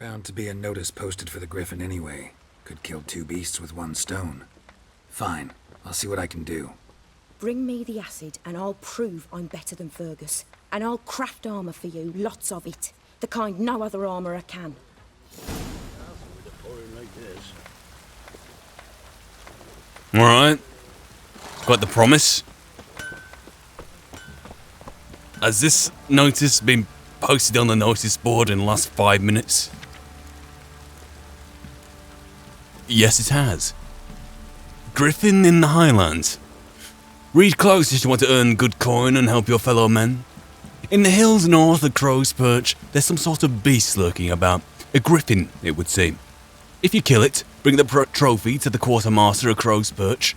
Bound to be a notice posted for the Griffin anyway. Could kill two beasts with one stone. Fine, I'll see what I can do. Bring me the acid and I'll prove I'm better than Fergus. And I'll craft armour for you, lots of it. The kind no other armourer can. Alright. Got the promise. Has this notice been posted on the notice board in the last 5 minutes? Yes, it has. Griffin in the Highlands. Read close if you want to earn good coin and help your fellow men. In the hills north of Crow's Perch, there's some sort of beast lurking about. A griffin, it would seem. If you kill it, bring the trophy to the quartermaster of Crow's Perch,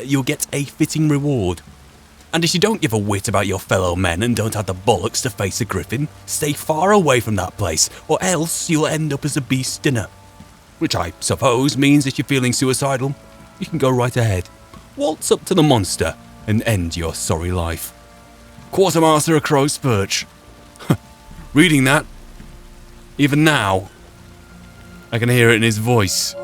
you'll get a fitting reward. And if you don't give a whit about your fellow men and don't have the bollocks to face a griffin, stay far away from that place, or else you'll end up as a beast's dinner. Which I suppose means if you're feeling suicidal, you can go right ahead. Waltz up to the monster and end your sorry life. Quartermaster of Crow's Perch. Reading that, even now, I can hear it in his voice.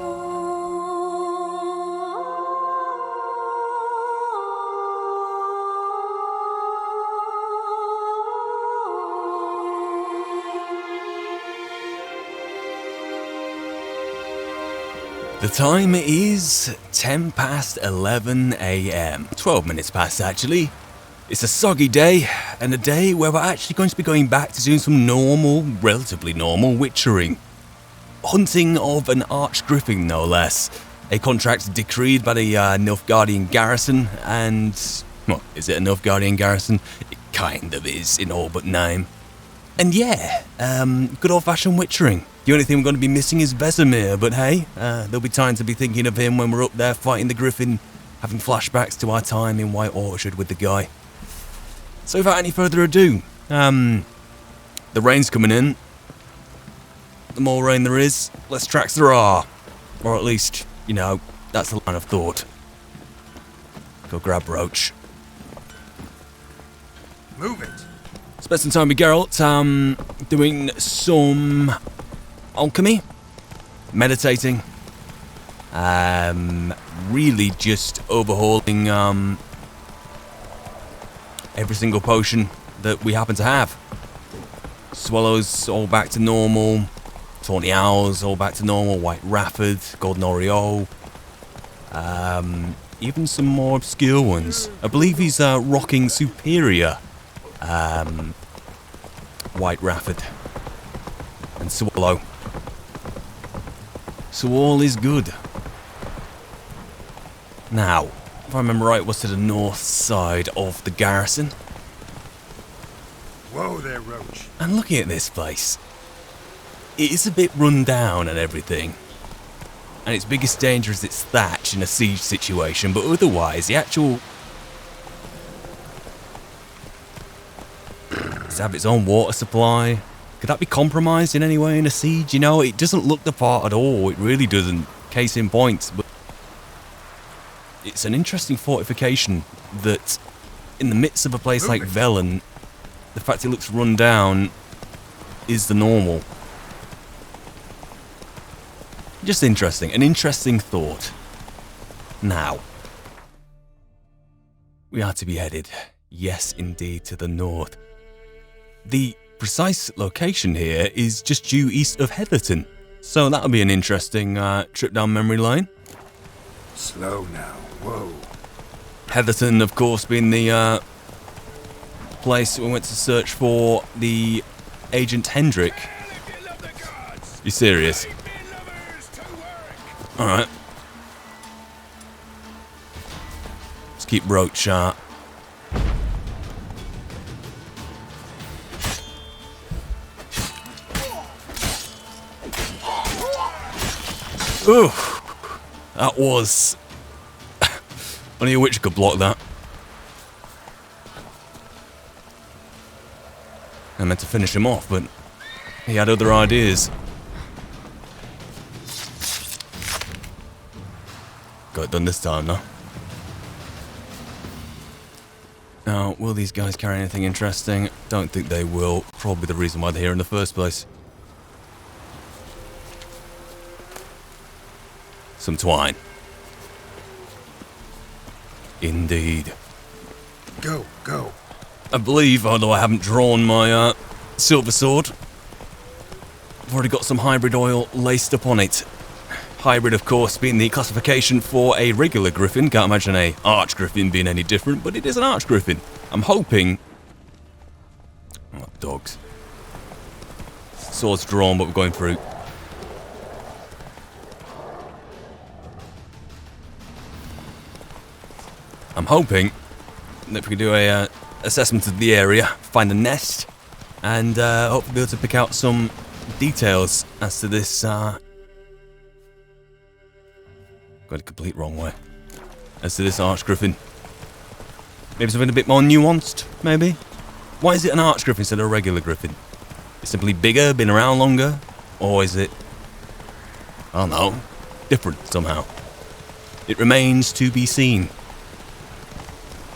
The time is 10 past 11 AM. 12 minutes past, actually. It's a soggy day, and a day where we're actually going to be going back to doing some normal, relatively normal witchering. Hunting of an arch-griffin, no less. A contract decreed by the Nilfgaardian garrison, and... well, is it a Nilfgaardian garrison? It kind of is, in all but name. And yeah, good old-fashioned witchering. The only thing we're going to be missing is Vesemir, but hey, there'll be time to be thinking of him when we're up there fighting the Griffin, having flashbacks to our time in White Orchard with the guy. So without any further ado, the rain's coming in. The more rain there is, less tracks there are. Or at least, you know, that's the line of thought. Go grab Roach. Move it! Spent some time with Geralt, doing some alchemy, meditating, really just overhauling every single potion that we happen to have. Swallows all back to normal, Tawny Owls all back to normal, White Rafford, Golden Oriole, even some more obscure ones. I believe he's rocking Superior White Rafford and Swallow. So all is good. Now, if I remember right, it was to the north side of the garrison. Whoa there, Roach. And looking at this place, it is a bit run down and everything. And its biggest danger is its thatch in a siege situation, but otherwise, the actual... does it have its own water supply? Could that be compromised in any way in a siege? You know, it doesn't look the part at all. It really doesn't. Case in point. But it's an interesting fortification that, in the midst of a place like Velen, the fact it looks run down is the normal. Just interesting. An interesting thought. Now, we are to be headed, yes indeed, to the north. The precise location here is just due east of Heatherton, so that'll be an interesting trip down memory lane. Slow now, whoa. Heatherton, of course, being the place we went to search for the Agent Hendrik. You serious? Alright. Let's keep Roach sharp. Ooh, that was... only a witch could block that. I meant to finish him off, but he had other ideas. Got it done this time, though. Now, will these guys carry anything interesting? Don't think they will. Probably the reason why they're here in the first place. some twine. Indeed. Go, go. I believe, although I haven't drawn my silver sword, I've already got some hybrid oil laced up on it. Hybrid, of course, being the classification for a regular griffin. Can't imagine a arch griffin being any different, but it is an arch griffin. I'm hoping... Oh, dogs. Sword's drawn, but we're going through. I'm hoping that we can do a assessment of the area, find a nest, and hopefully be able to pick out some details as to this. Got it complete wrong way. As to this arch griffin. Maybe something a bit more nuanced, maybe? Why is it an arch griffin instead of a regular griffin? It's simply bigger, been around longer? Or is it, I don't know, different somehow? It remains to be seen.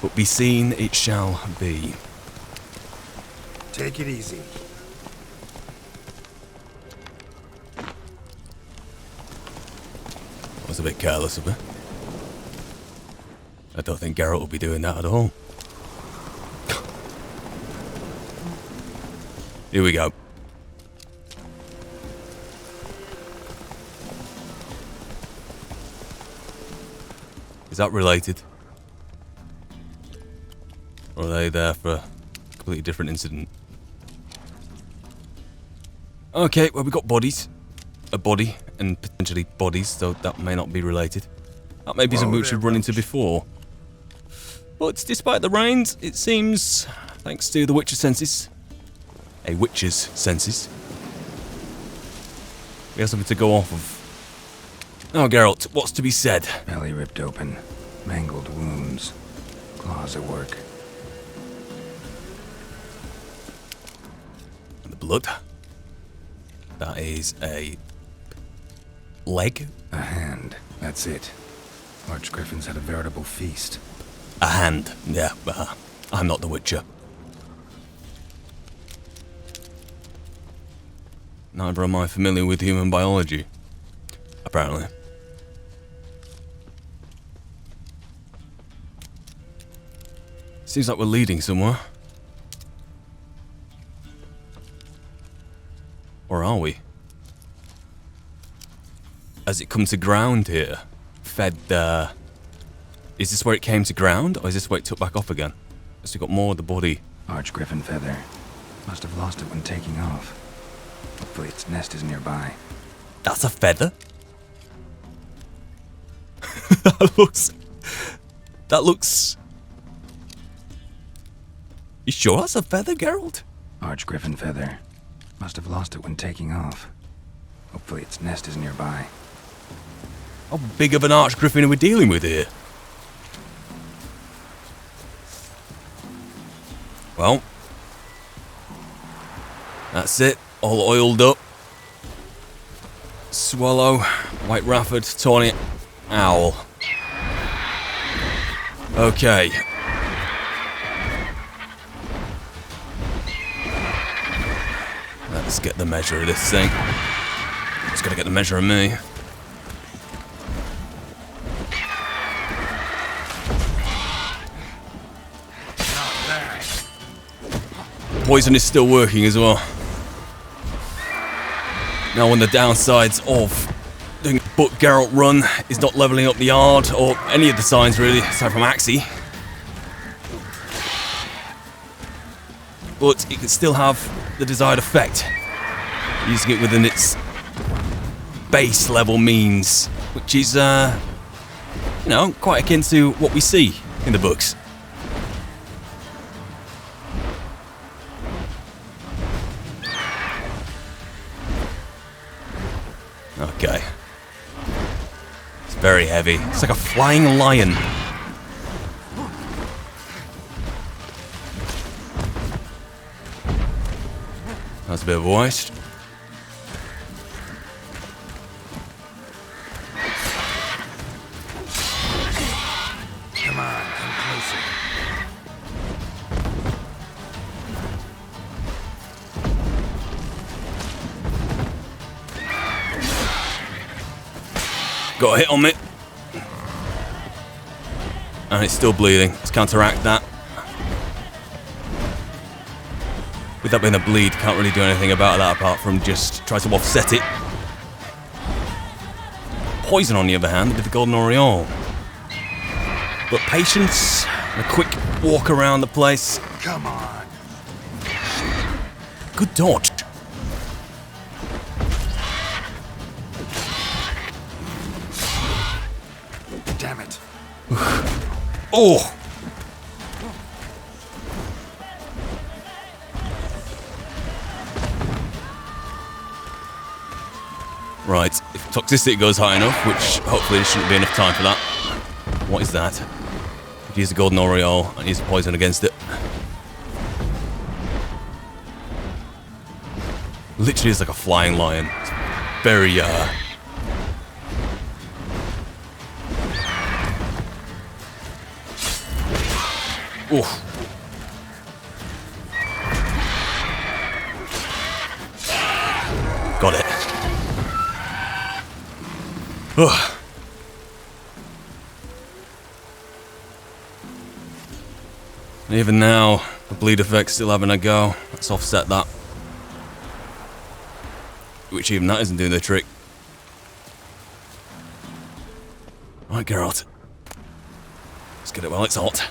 But be seen it shall be. Take it easy. I was a bit careless of her. I don't think Geralt will be doing that at all. Here we go. Is that related? Or are they there for a completely different incident? Okay, well, we've got bodies. A body, and potentially bodies, so that may not be related. That may be something which we've run into before. But despite the rains, it seems, thanks to the Witcher's senses, a witch's senses, we have something to go off of. Now, Geralt, what's to be said? Belly ripped open, mangled wounds, claws at work. And the blood. That is a leg? A hand, that's it. Archgriffins had a veritable feast. A hand, yeah, I'm not the Witcher. Neither am I familiar with human biology, apparently. Seems like we're leading somewhere. Or are we? Has it come to ground here? Fed, is this where it came to ground, or is this where it took back off again? Has it got more of the body? Archgriffin feather. Must have lost it when taking off. Hopefully its nest is nearby. That's a feather? That looks... You sure that's a feather, Geralt? Archgriffin feather. Must have lost it when taking off. Hopefully its nest is nearby. How big of an archgriffin are we dealing with here? Well, that's it. All oiled up. Swallow, White Rafford, Tawny Owl. Okay. Let's get the measure of this thing. It's gotta get the measure of me. Poison is still working as well. Now, one of the downsides of doing Book Geralt run is not levelling up the yard or any of the signs really, aside from Axie. But it can still have the desired effect, using it within its base level means, which is, you know, quite akin to what we see in the books. Okay. It's very heavy. It's like a flying lion. That's a bit of a waste. Come on, come closer. got a hit on me. And it's still bleeding. Let's counteract that. With that being a bleed, can't really do anything about that apart from just try to offset it. Poison, on the other hand, with the golden aureole. But patience and a quick walk around the place. Come on. Good dodge. Damn it. Oh! Right, if toxicity goes high enough, which hopefully there shouldn't be enough time for that. What is that? Use the golden aureole and use the poison against it. Literally is like a flying lion. It's very, Oof. Got it. Ugh. And even now, the bleed effect's still having a go. Let's offset that. Which even that isn't doing the trick. Right, Geralt. Let's get it while it's hot.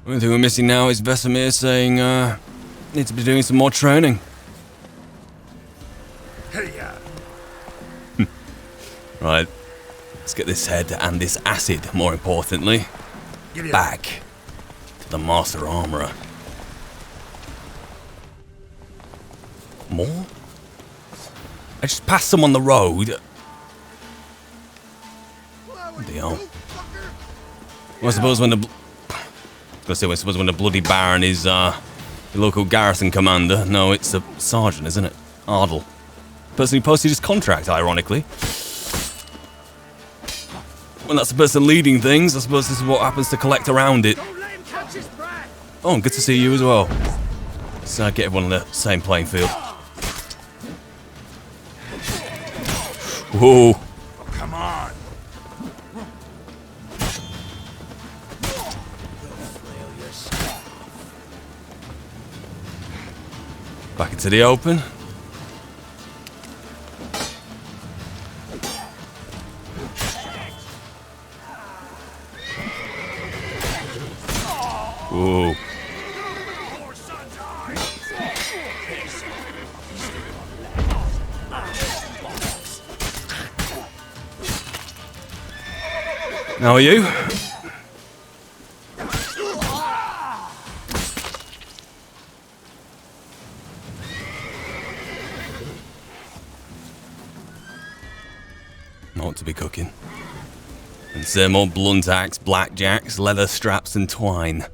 The only thing we're missing now is Vesemir saying, need to be doing some more training. Hey, Right. Let's get this head and this acid, more importantly, back to the Master Armourer. More? I just passed them on the road. Deal. Well, I suppose when the... I suppose when the bloody Baron is the local garrison commander. No, it's the sergeant, isn't it? Ardle. Person who posted his contract, ironically. When that's the person leading things, I suppose this is what happens to collect around it. Oh, good to see you as well. Let's get everyone on the same playing field. Whoa. Come on. Back into the open. Whoa. How are you? Not to be cooking. And same old blunt axe, blackjacks, leather straps and twine.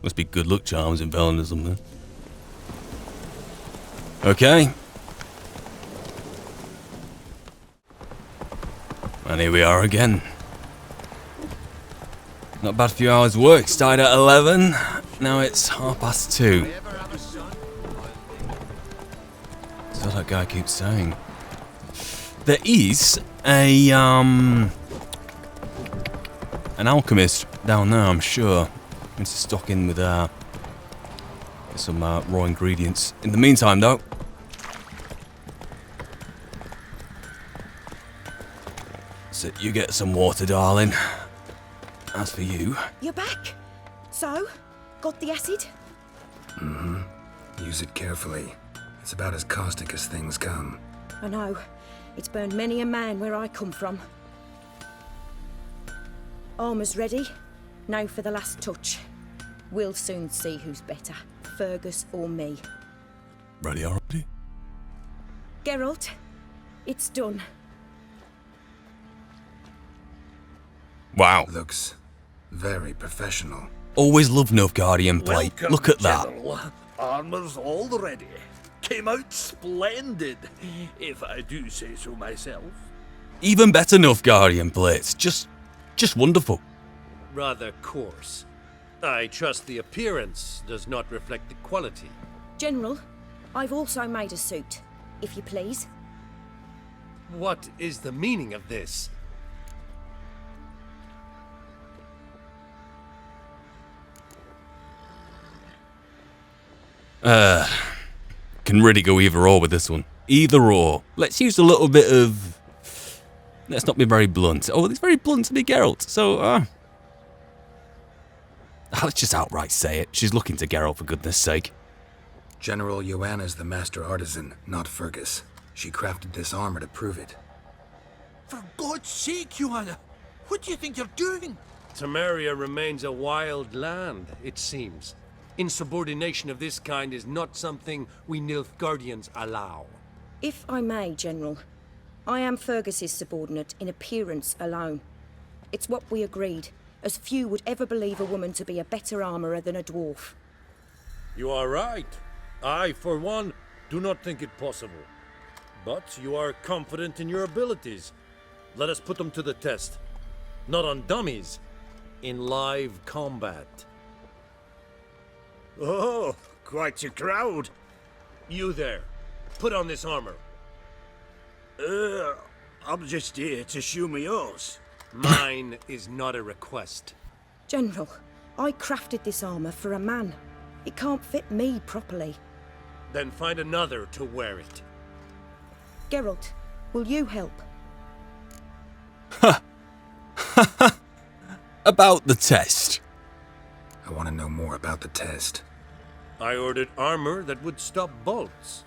Must be good luck charms in Velen or something. Okay. And here we are again. Not bad few hours work. Started at 11. Now it's 2:30. So that guy keeps saying. There is an alchemist down there, I'm sure. It's stock in with some raw ingredients. In the meantime, though, so you get some water, darling. As for you, You're back? So? Got the acid? Mm-hmm. Use it carefully. It's about as caustic as things come. I know. It's burned many a man where I come from. Armour's ready. Now for the last touch. We'll soon see who's better, Fergus or me. ready already? Geralt, it's done. Wow. Looks very professional. Always love Nilfgaardian plate. Welcome, Look at that. General. Armour's all ready. came out splendid, if I do say so myself. Even better Nilfgaardian plates. Just wonderful. Rather coarse. I trust the appearance does not reflect the quality. General, I've also made a suit, if you please. What is the meaning of this? Can really go either or with this one. Either or. Let's use a little bit of... Let's not be very blunt. Oh, it's very blunt to be Geralt, so... let's just outright say it. She's looking to Geralt, for goodness sake. General Joanna's the master artisan, not Fergus. She crafted this armor to prove it. For God's sake, Joanna, what do you think you're doing? Temeria remains a wild land, it seems. Insubordination of this kind is not something we Nilfgaardians allow. If I may, General, I am Fergus's subordinate in appearance alone. It's what we agreed, as few would ever believe a woman to be a better armourer than a dwarf. You are right. I, for one, do not think it possible. But you are confident in your abilities. Let us put them to the test. Not on dummies, in live combat. Oh, quite a crowd. You there, put on this armor. I'm just here to show me yours. Mine is not a request. General, I crafted this armour for a man. It can't fit me properly. Then find another to wear it. Geralt, will you help? About the test. I want to know more about the test. I ordered armor that would stop bolts.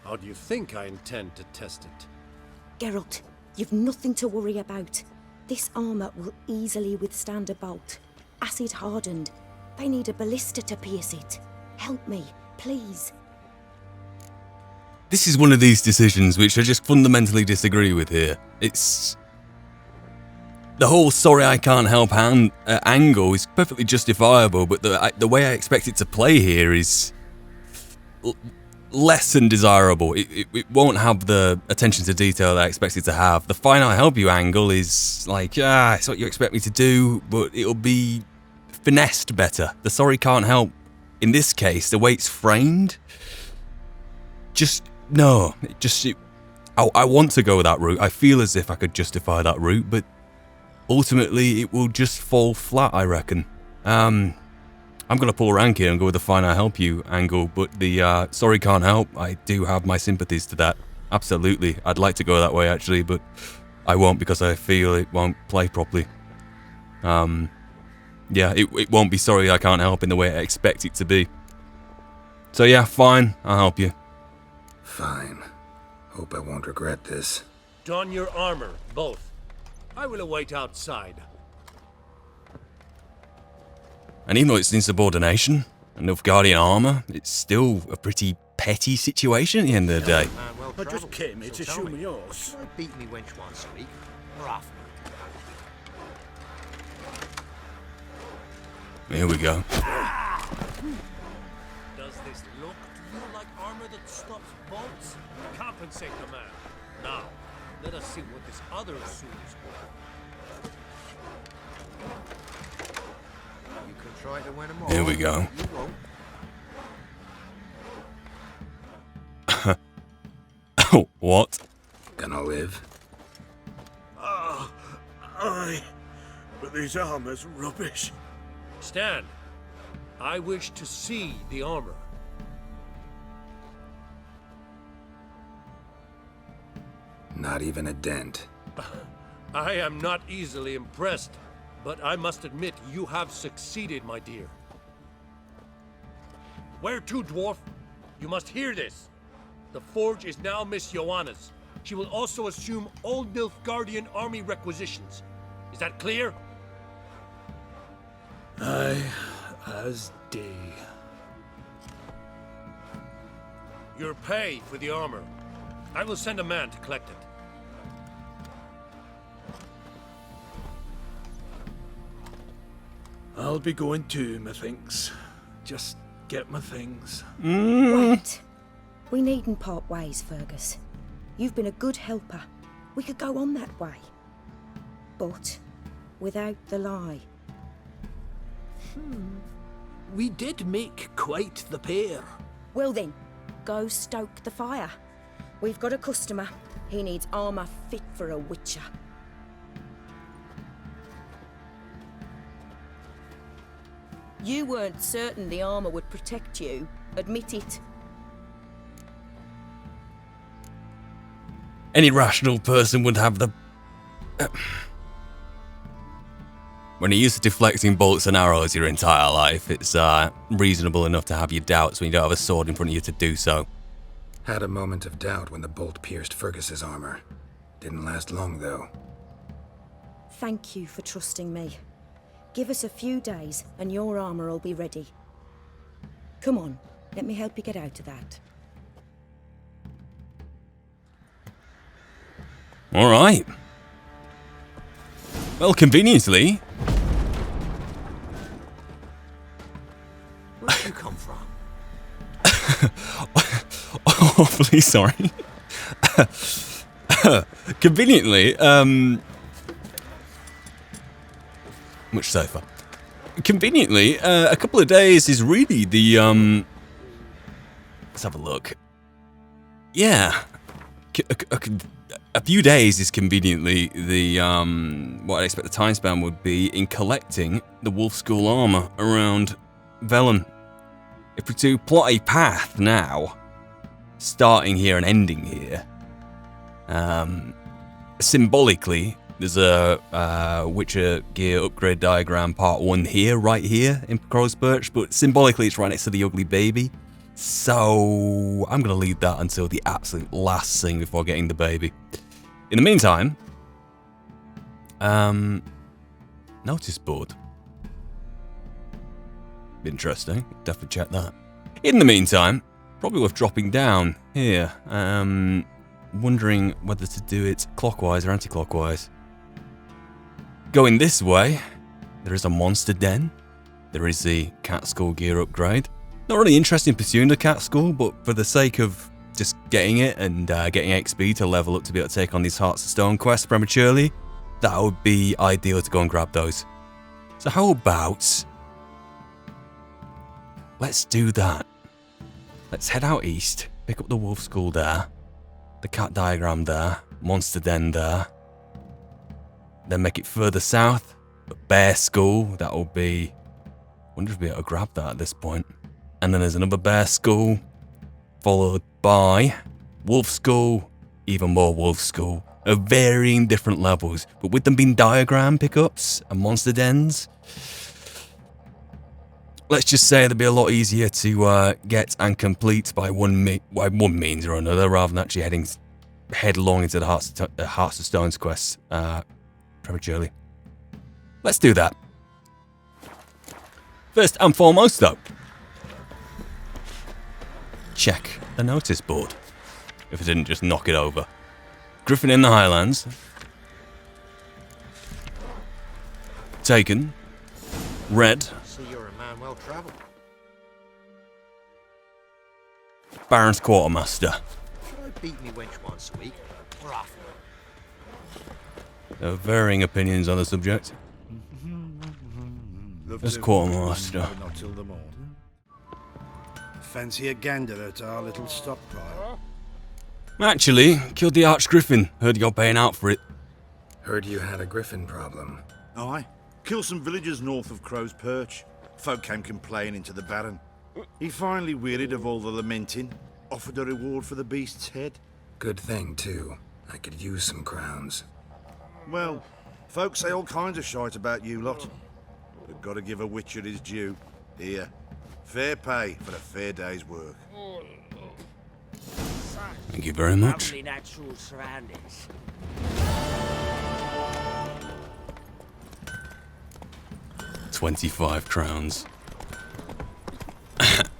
How do you think I intend to test it? Geralt, you've nothing to worry about. This armour will easily withstand a bolt. Acid hardened. They need a ballista to pierce it. Help me, please. This is one of these decisions which I just fundamentally disagree with here. It's... The whole sorry I can't help angle is perfectly justifiable, but the way I expect it to play here is less than desirable. It won't have the attention to detail that I expect it to have. The fine I'll help you angle is like, it's what you expect me to do, but it'll be finessed better. The sorry can't help, in this case, the way it's framed, I want to go that route. I feel as if I could justify that route, but ultimately it will just fall flat, I reckon. I'm going to pull rank here and go with the fine I help you angle, but the sorry can't help, I do have my sympathies to that. Absolutely. I'd like to go that way actually, but I won't because I feel it won't play properly. Yeah, it won't be sorry I can't help in the way I expect it to be. So yeah, fine, I'll help you. Fine. Hope I won't regret this. Don your armor, both. I will await outside. And even though it's insubordination, and Nilfgaardian armour, it's still a pretty petty situation at the end of the day. I just came here to show me yours. Beat me wench once a week. Or off. Here we go. Does this look to you like armor that stops bolts? Compensate the man. Now, let us see what this other suit is for. You can try to win them all. Here we go. You won't. Oh, what? Gonna live? Aye, but this armor's rubbish. Stand. I wish to see the armor. Not even a dent. I am not easily impressed, but I must admit you have succeeded, my dear. Where to, dwarf? You must hear this. The forge is now Miss Joanna's. She will also assume all Nilfgaardian army requisitions. Is that clear? Aye, as day. Your pay for the armor. I will send a man to collect it. I'll be going too, methinks. Just get my things. Wait. We needn't part ways, Fergus. You've been a good helper. We could go on that way. But without the lie. We did make quite the pair. Well then, go stoke the fire. We've got a customer. He needs armour fit for a witcher. You weren't certain the armour would protect you. Admit it. Any rational person would have the... When you're used to deflecting bolts and arrows your entire life, it's reasonable enough to have your doubts when you don't have a sword in front of you to do so. Had a moment of doubt when the bolt pierced Fergus's armor. Didn't last long, though. Thank you for trusting me. Give us a few days and your armour will be ready. Come on, let me help you get out of that. Alright. Well, conveniently... Where'd you come from? Awfully sorry. Conveniently, much safer. Conveniently, a couple of days is really the, let's have a look. Yeah. A few days is conveniently the, what I'd expect the time span would be in collecting the Wolf School armor around Velen. If we do plot a path now, starting here and ending here, symbolically, there's a Witcher gear upgrade diagram part 1 here, right here in Crow's Perch, but symbolically it's right next to the ugly baby. So I'm going to leave that until the absolute last thing before getting the baby. In the meantime, notice board. Interesting, definitely check that. In the meantime, probably worth dropping down here. Wondering whether to do it clockwise or anti-clockwise. Going this way, there is a monster den. There is the cat skull gear upgrade. Not really interested in pursuing the cat skull, but for the sake of just getting it and getting XP to level up to be able to take on these Hearts of Stone quests prematurely, that would be ideal to go and grab those. So how about... let's do that. Let's head out east, pick up the wolf skull there, the cat diagram there, monster den there. Then make it further south, the bear skull, that will be... I wonder if we'll be able to grab that at this point. And then there's another bear skull, followed by wolf skull, even more wolf skull, of varying different levels, but with them being diagram pickups and monster dens, let's just say they'll be a lot easier to get and complete by one means or another, rather than actually heading headlong into the Hearts of Stones quest prematurely. Let's do that. First and foremost, though, check the notice board. If I didn't just knock it over. Griffin in the Highlands. Taken. Red. See, you're a man well travelled. Baron's Quartermaster. Try beat me wench once a week. We're off. There are varying opinions on the subject. As Quartermaster. Not till the morning. Fancy a gander at our little stockpile? Actually, killed the Arch Griffin. Heard you're paying out for it. Heard you had a griffin problem. Aye. Killed some villagers north of Crow's Perch. Folk came complaining to the Baron. He finally wearied of all the lamenting. Offered a reward for the beast's head. Good thing, too. I could use some crowns. Well, folks say all kinds of shite about you lot. But gotta give a witcher his due. Here. Fair pay for a fair day's work. Thank you very much. Lovely natural surroundings. 25 crowns.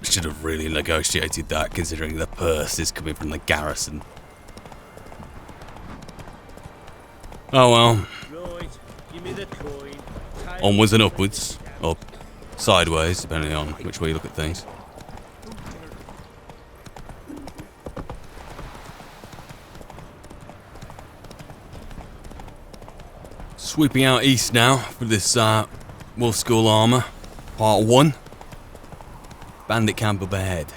Should have really negotiated that, considering the purse is coming from the garrison. Oh well. Right, give me the coin. Onwards and upwards. Or sideways, depending on which way you look at things. Sweeping out east now for this Wolf Skull Armour, Part 1. Bandit camp up ahead.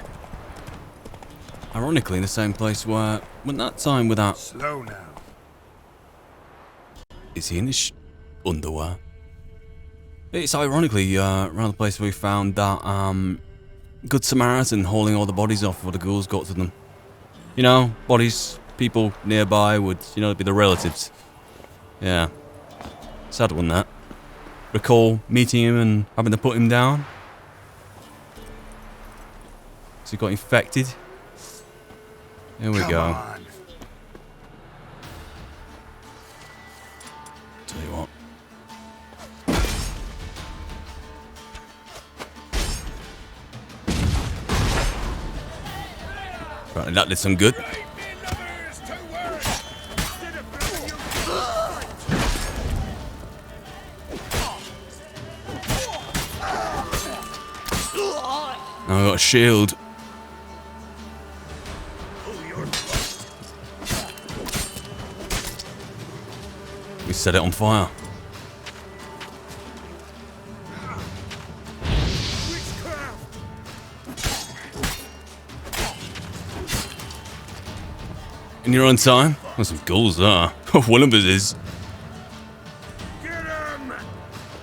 Ironically, in the same place where went that time without. Slow now. Is he in his underwear? It's ironically around the place where we found that Good Samaritan hauling all the bodies off before the ghouls got to them. You know, bodies, people nearby would, you know, be the relatives. Yeah. Sad one, that. Recall meeting him and having to put him down. So he got infected. Here we go. On. Tell you what. Right, that did some good. Now I got a shield. We set it on fire. In your own time? There's some ghouls there. One of us is. Get him!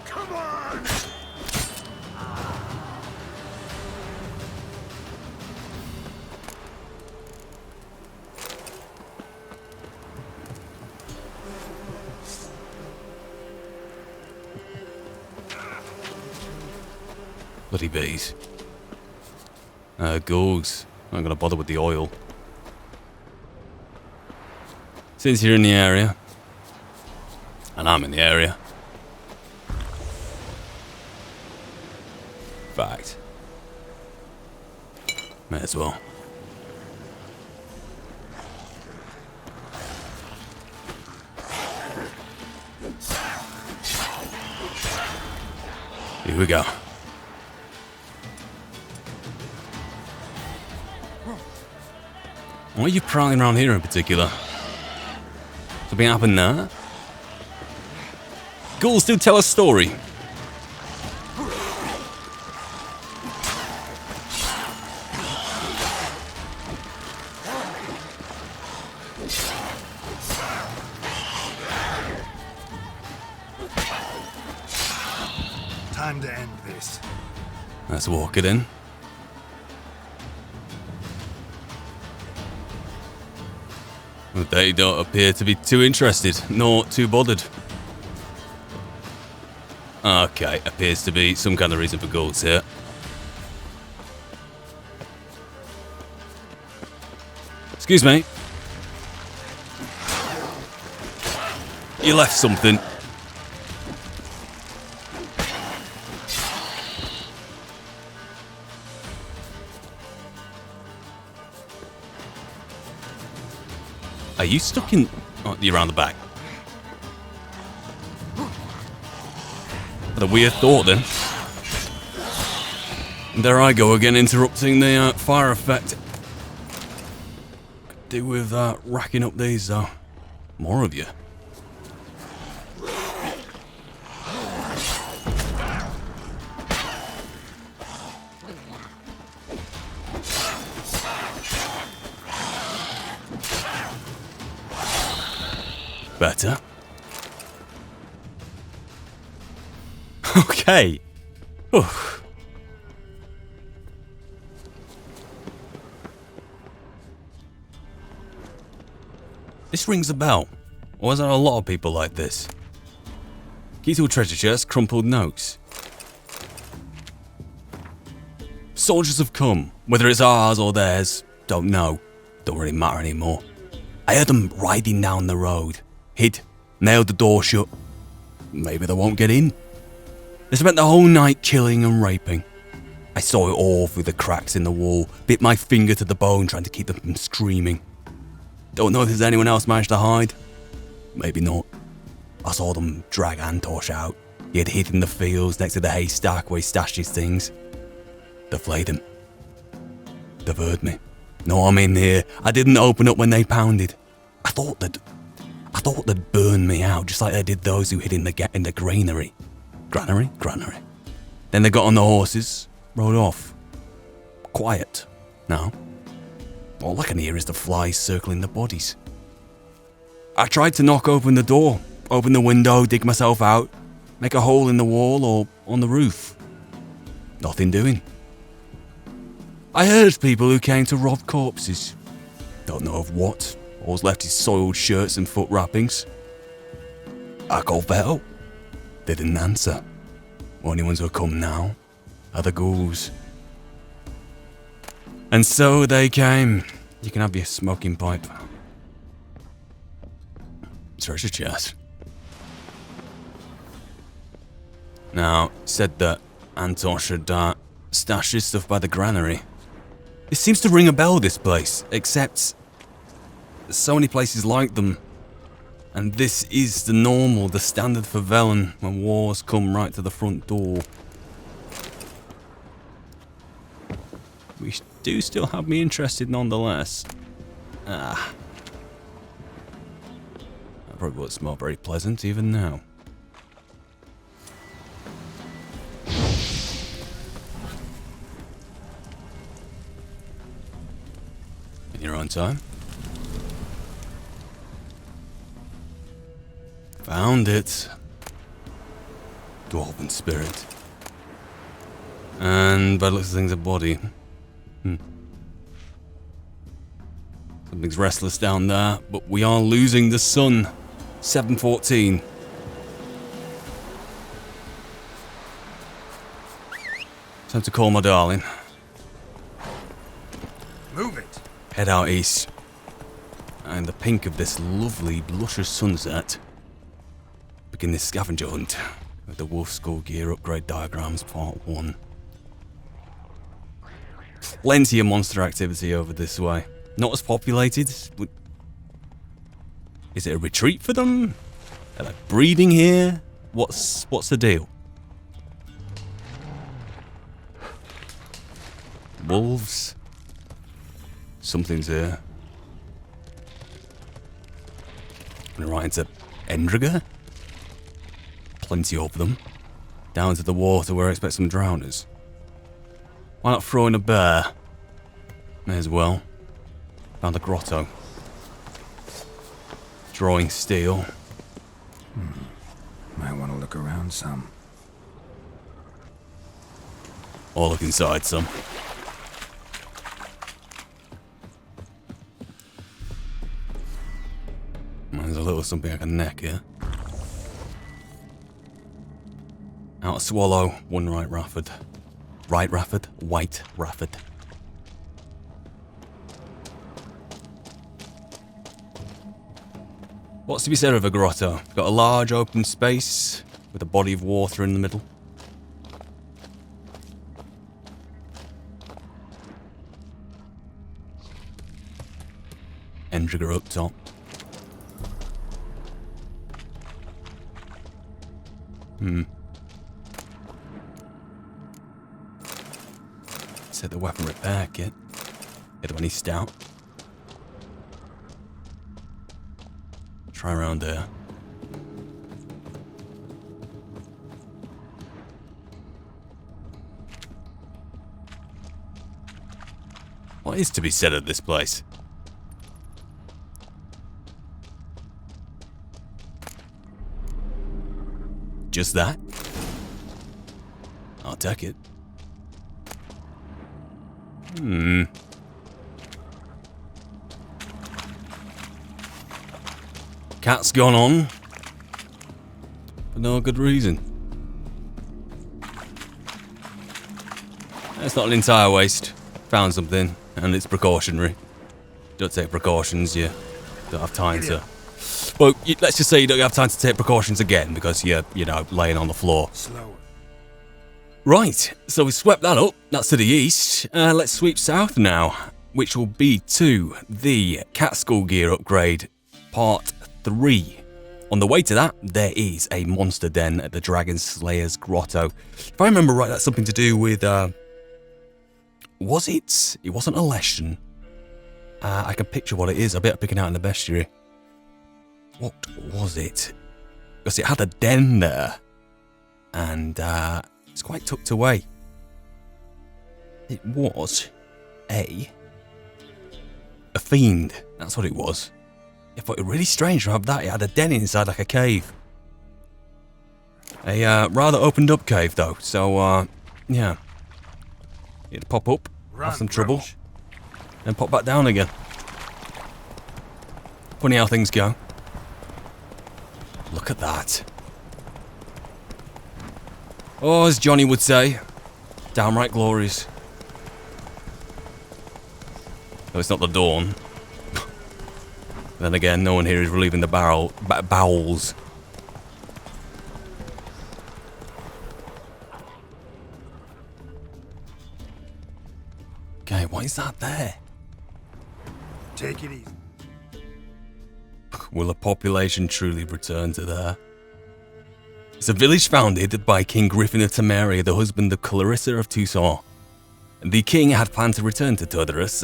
Come on! Bloody bees. Ghouls. I'm not gonna bother with the oil. Since you're in the area, and I'm in the area. Fact. May as well. Here we go. Why are you prowling around here in particular? Something happened there? Ghouls do tell a story. Time to end this. Let's walk it in. They don't appear to be too interested, nor too bothered. Okay, appears to be some kind of reason for ghouls here. Excuse me. You left something. Are you stuck in... Oh, you're around the back. What a weird thought, then. And there I go again, interrupting the fire effect. Could do with racking up these, though. More of you. Better. Okay. Oof. This rings a bell. Or is there a lot of people like this? Key to a treasure chest, crumpled notes. Soldiers have come. Whether it's ours or theirs, don't know. Don't really matter anymore. I heard them riding down the road. Hid, nailed the door shut. Maybe they won't get in. They spent the whole night killing and raping. I saw it all through the cracks in the wall, bit my finger to the bone trying to keep them from screaming. Don't know if there's anyone else managed to hide. Maybe not. I saw them drag Antosh out. He had hid in the fields next to the haystack where he stashed his things. They flayed him. They've heard me. No, I'm in here. I didn't open up when they pounded. I thought I thought they'd burn me out, just like they did those who hid in the granary. Granary? Then they got on the horses, rode off. Quiet. Now, all I can hear is the flies circling the bodies. I tried to knock open the door, open the window, dig myself out, make a hole in the wall or on the roof. Nothing doing. I heard people who came to rob corpses. Don't know of what. All's left is soiled shirts and foot wrappings. I called for help. They didn't answer. Only ones who'll come now are the ghouls. And so they came. You can have your smoking pipe. Treasure chest. Now, said that Anton should stash his stuff by the granary. It seems to ring a bell, this place, except there's so many places like them. And this is the normal, the standard for Velen when wars come right to the front door. Which do still have me interested nonetheless. That probably won't smell very pleasant even now. In your own time. Found it. Dwarven spirit. And by the looks of things, a body. Something's restless down there, but we are losing the sun. 7:14. Time to call my darling. Move it. Head out east. And the pink of this lovely, luscious sunset. Begin this scavenger hunt with the Wolf Skull Gear Upgrade Diagrams Part 1. Plenty of monster activity over this way. Not as populated, but is it a retreat for them? Are they breeding here? What's the deal? Wolves? Something's here. Gonna right into Endriger? Plenty of them. Down to the water where I expect some drowners. Why not throw in a bear? May as well. Found a grotto. Drawing steel. Might want to look around some. Or look inside some. There's a little something like a neck here. Out a swallow, one right rafford. Right rafford, white rafford. What's to be said of a grotto? Got a large open space with a body of water in the middle. Endriger up top. Set the weapon repair kit. Get any stout. Try around there. What is to be said of this place? Just that? I'll take it. Cat's gone on. For no good reason. It's not an entire waste. Found something, and it's precautionary. Don't take precautions, you don't have time to... Well, let's just say you don't have time to take precautions again because you're, laying on the floor. Slower. Right, so we swept that up. That's to the east. Let's sweep south now, which will be to the Cat Skull Gear Upgrade Part 3. On the way to that, there is a monster den at the Dragon Slayer's Grotto. If I remember right, that's something to do with, was it? It wasn't a lesson. I can picture what it is. I bet I'm picking out in the bestiary. What was it? Because it had a den there. And it's quite tucked away. It was a fiend. That's what it was. Yeah, but it was really strange to have that. It had a den inside like a cave. A rather opened up cave though. So yeah. It'd pop up, have some trouble, and pop back down again. Funny how things go. Look at that. Oh, as Johnny would say, downright glorious. Though it's not the dawn. Then again, no one here is relieving the bowels. Okay, what is that there? Take it easy. Will the population truly return to there? It's a village founded by King Griffin of Temeria, the husband of Clarissa of Toussaint. The king had planned to return to Turdarus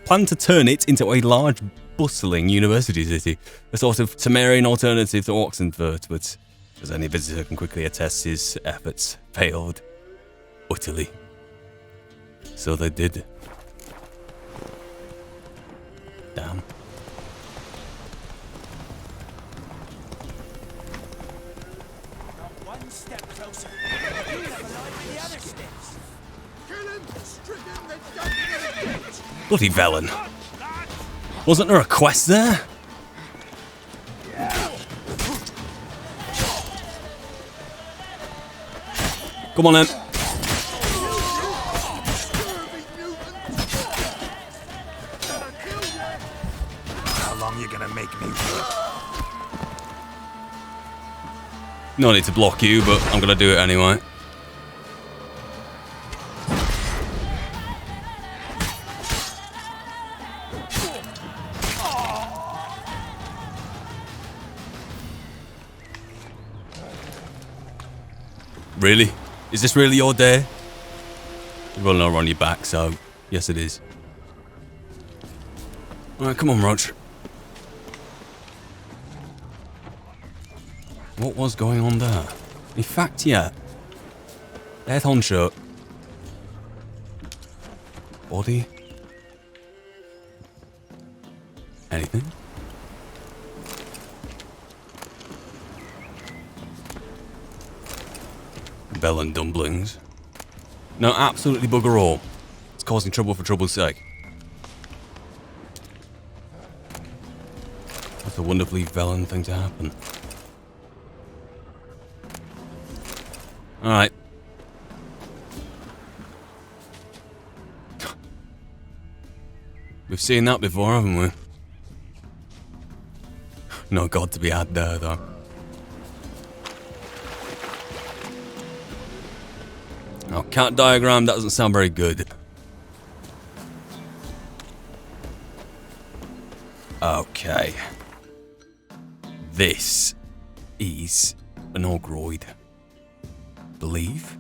planned to turn it into a large, bustling university city, a sort of Temerian alternative to Oxenfurt, but as any visitor can quickly attest, his efforts failed utterly. So they did. Damn. One step closer. You never like the other steps. Kill him! Stricken the death. Bloody Velen. Wasn't there a quest there? Come on then. How long you gonna make me wait? No need to block you, but I'm gonna do it anyway. Really? Is this really your day? You're rolling over on your back, so yes it is. Alright, come on, Rog. What was going on there? In fact, yeah. Death on shirt. Body. Anything? Bell and dumplings. No, absolutely bugger all. It's causing trouble for trouble's sake. That's a wonderfully Velen thing to happen. Alright. We've seen that before, haven't we? No god to be had there, though. Oh, cat diagram, that doesn't sound very good. Okay. This is an Ogroid. Believe?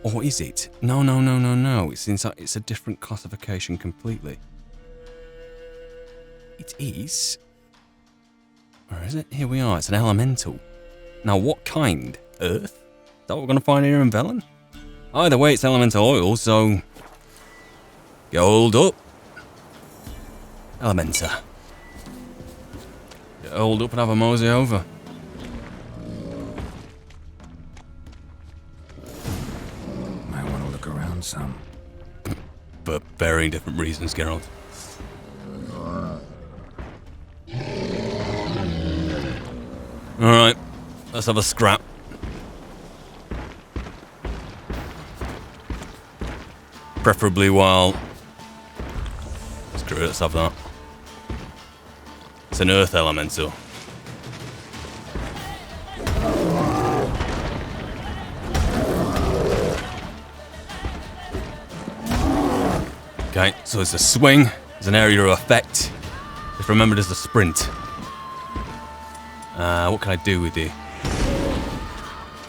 Or is it? No. It's inside. It's a different classification completely. It is. Where is it? Here we are. It's an elemental. Now, what kind? Earth? Is that what we're going to find here in Velen? Either way, it's elemental oil, so... Get oiled up. Elementa. Get oiled up and have a mosey over. Might want to look around some. But varying different reasons, Geralt. Alright, let's have a scrap. Preferably while... Screw it, let's have that. It's an earth elemental. Okay, so it's a swing, there's an area of effect. It's remembered as the sprint. What can I do with you?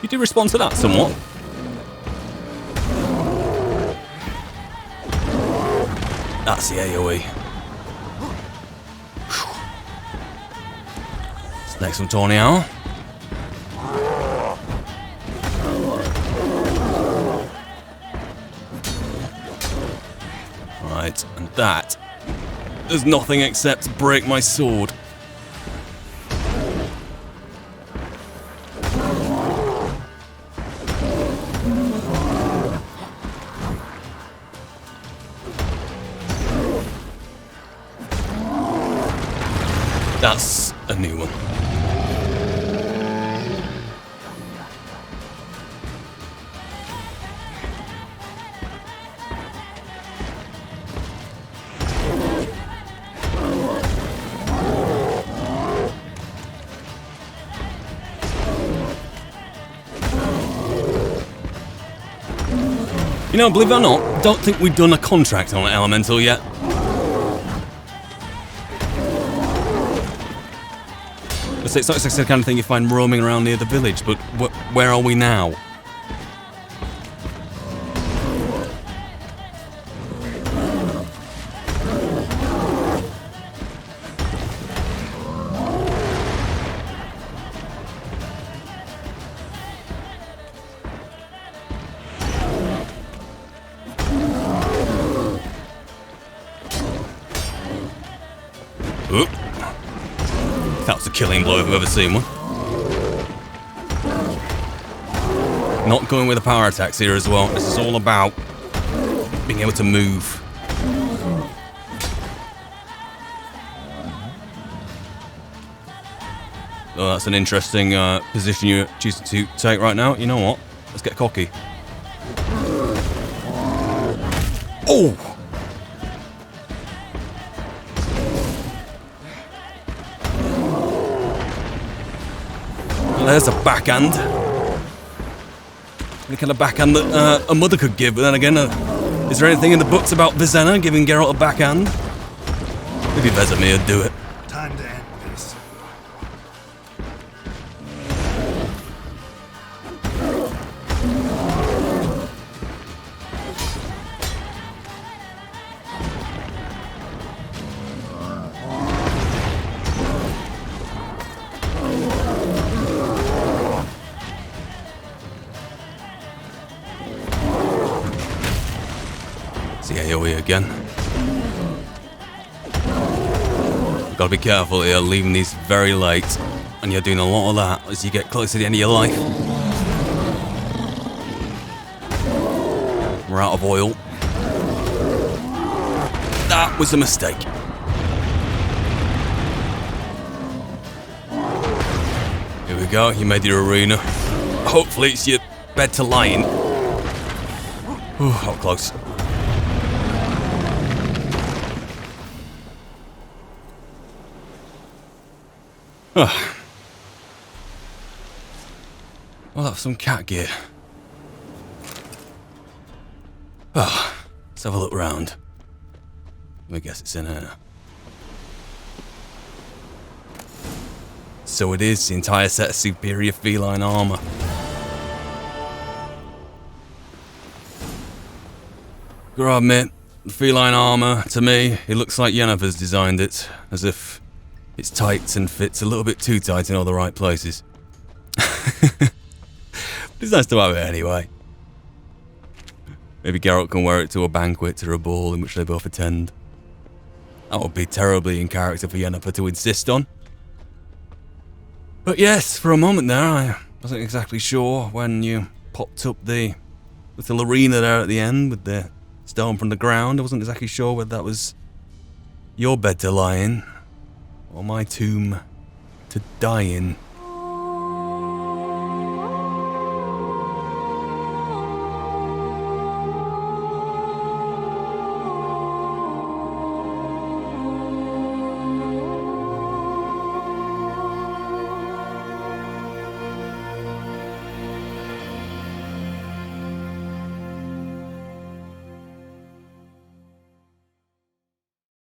You do respond to that somewhat. That's the AoE. Next one, Tony Hour. Right, and that does nothing except break my sword. That's a new one. You know, believe it or not, don't think we've done a contract on an elemental yet. It's not exactly the kind of thing you find roaming around near the village, but where are we now? Oop. That was a killing blow if I've ever seen one. Not going with the power attacks here as well. This is all about being able to move. Oh, that's an interesting position you're choosing to take right now. You know what? Let's get cocky. Oh! There's a backhand. The kind of backhand that a mother could give, but then again, is there anything in the books about Vizenna giving Geralt a backhand? Maybe Vesemir would do it. Time to end this. AoE again. Gotta be careful here, leaving these very late, and you're doing a lot of that as you get close to the end of your life. We're out of oil. That was a mistake. Here we go, you made your arena. Hopefully it's your bed to lie in. Ooh, how close. Oh. Well, that was some cat gear. Oh, let's have a look round. I guess it's in here. So it is the entire set of superior feline armour. Gotta admit, the feline armour, to me, it looks like Yennefer's designed it, as if it's tight and fits a little bit too tight in all the right places. It's nice to have it anyway. Maybe Geralt can wear it to a banquet or a ball in which they both attend. That would be terribly in character for Yennefer to insist on. But yes, for a moment there, I wasn't exactly sure when you popped up the little arena there at the end with the stone from the ground. I wasn't exactly sure whether that was your bed to lie in or my tomb to die in.